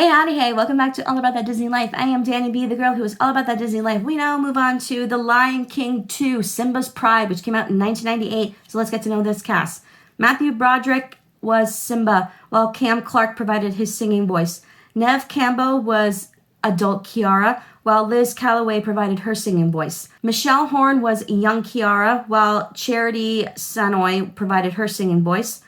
howdy, hey, welcome back to All About That Disney Life. I am Danny B, the girl who is all about that Disney life. We now move on to The Lion King 2, Simba's Pride, which came out in 1998. So let's get to know this cast. Matthew Broderick was Simba, while Cam Clark provided his singing voice. Neve Campbell was adult Kiara, while Liz Calloway provided her singing voice. Michelle Horn was young Kiara, while Charity Sanoy provided her singing voice.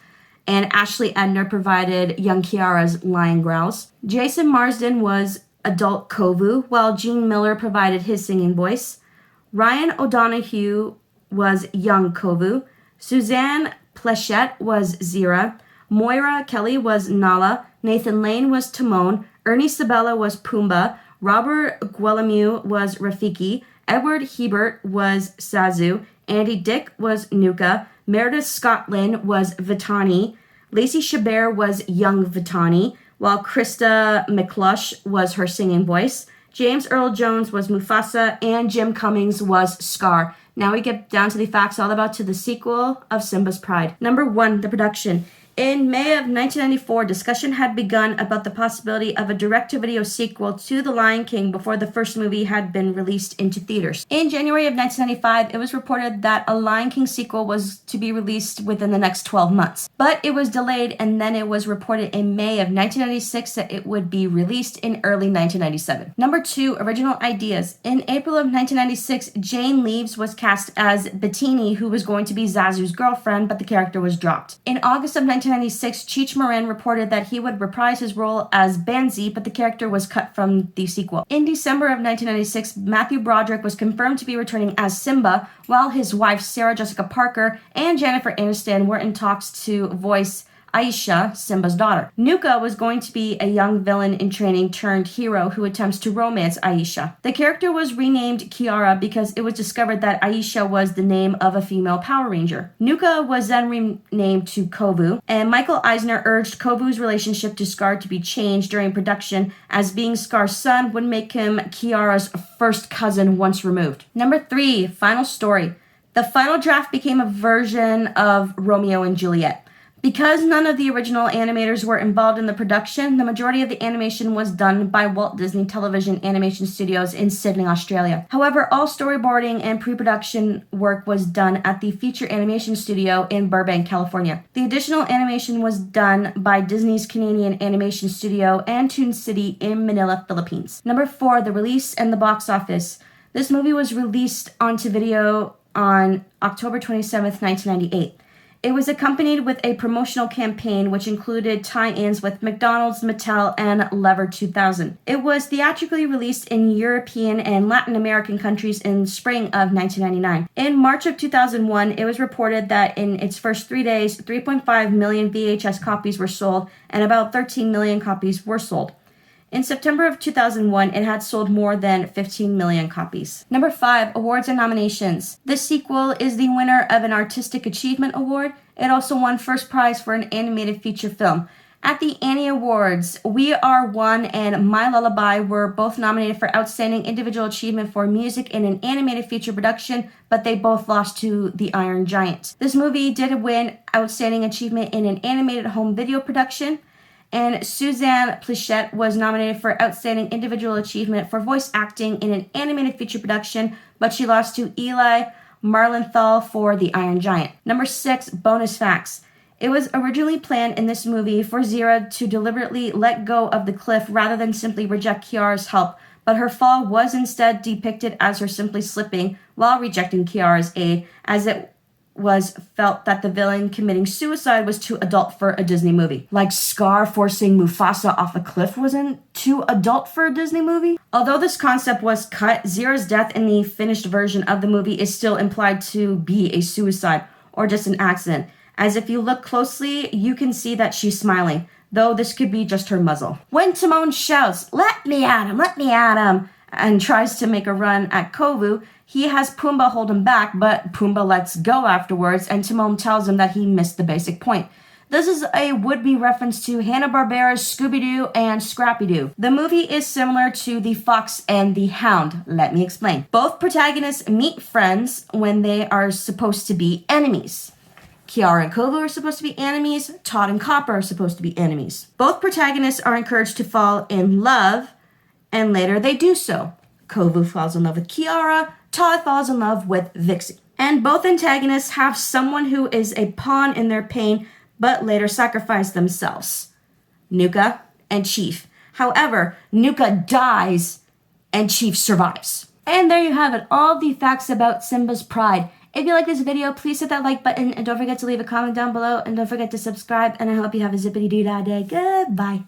And Ashley Edner provided young Kiara's lion growls. Jason Marsden was adult Kovu, while Gene Miller provided his singing voice. Ryan O'Donoghue was young Kovu. Suzanne Plechette was Zira. Moira Kelly was Nala. Nathan Lane was Timon. Ernie Sabella was Pumbaa. Robert Guillemew was Rafiki. Edward Hebert was Sazu. Andy Dick was Nuka. Meredith Scotland was Vitani. Lacey Chabert was young Vitani, while Krista McClush was her singing voice. James Earl Jones was Mufasa, and Jim Cummings was Scar. Now we get down to the facts all about to the sequel of Simba's Pride. Number 1, the production. In May of 1994, discussion had begun about the possibility of a direct-to-video sequel to The Lion King before the first movie had been released into theaters. In January of 1995, it was reported that a Lion King sequel was to be released within the next 12 months. But it was delayed, and then it was reported in May of 1996 that it would be released in early 1997. Number 2, original ideas. In April of 1996, Jane Leeves was cast as Bettini, who was going to be Zazu's girlfriend, but the character was dropped. In August of 1996, Cheech Marin reported that he would reprise his role as Banzi, but the character was cut from the sequel. In December of 1996, Matthew Broderick was confirmed to be returning as Simba, while his wife Sarah Jessica Parker and Jennifer Aniston were in talks to voice Aisha, Simba's daughter. Nuka was going to be a young villain in training turned hero who attempts to romance Aisha. The character was renamed Kiara because it was discovered that Aisha was the name of a female Power Ranger. Nuka was then renamed to Kovu, and Michael Eisner urged Kovu's relationship to Scar to be changed during production, as being Scar's son would make him Kiara's first cousin once removed. Number 3, final story. The final draft became a version of Romeo and Juliet. Because none of the original animators were involved in the production, the majority of the animation was done by Walt Disney Television Animation Studios in Sydney, Australia. However, all storyboarding and pre-production work was done at the Feature Animation Studio in Burbank, California. The additional animation was done by Disney's Canadian Animation Studio and Toon City in Manila, Philippines. Number 4, the release and the box office. This movie was released onto video on October 27th, 1998. It was accompanied with a promotional campaign which included tie-ins with McDonald's, Mattel, and Lever 2000. It was theatrically released in European and Latin American countries in spring of 1999. In March of 2001, it was reported that in its first 3 days, 3.5 million VHS copies were sold and about 13 million copies were sold. In September of 2001, it had sold more than 15 million copies. Number 5, awards and nominations. This sequel is the winner of an Artistic Achievement Award. It also won first prize for an animated feature film. At the Annie Awards, We Are One and My Lullaby were both nominated for Outstanding Individual Achievement for Music in an Animated Feature Production, but they both lost to The Iron Giant. This movie did win Outstanding Achievement in an Animated Home Video Production. And Suzanne Plechette was nominated for Outstanding Individual Achievement for voice acting in an animated feature production, but she lost to Eli Marlenthal for The Iron Giant. Number 6, bonus facts. It was originally planned in this movie for Zira to deliberately let go of the cliff rather than simply reject Kiara's help, but her fall was instead depicted as her simply slipping while rejecting Kiara's aid, as it was felt that the villain committing suicide was too adult for a Disney movie. Like Scar forcing Mufasa off a cliff wasn't too adult for a Disney movie? Although this concept was cut, Zira's death in the finished version of the movie is still implied to be a suicide or just an accident, as if you look closely, you can see that she's smiling, though this could be just her muzzle. When Timon shouts, "Let me at him," and tries to make a run at Kovu, he has Pumbaa hold him back, but Pumbaa lets go afterwards, and Timon tells him that he missed the basic point. This is a would-be reference to Hanna-Barbera's Scooby-Doo and Scrappy-Doo. The movie is similar to The Fox and the Hound. Let me explain. Both protagonists meet friends when they are supposed to be enemies. Kiara and Kovu are supposed to be enemies. Todd and Copper are supposed to be enemies. Both protagonists are encouraged to fall in love, and later they do so. Kovu falls in love with Kiara. Todd falls in love with Vixie. And both antagonists have someone who is a pawn in their pain, but later sacrifice themselves. Nuka and Chief. However, Nuka dies and Chief survives. And there you have it, all the facts about Simba's Pride. If you like this video, please hit that like button and don't forget to leave a comment down below and don't forget to subscribe, and I hope you have a zippity-doo-dah day. Goodbye.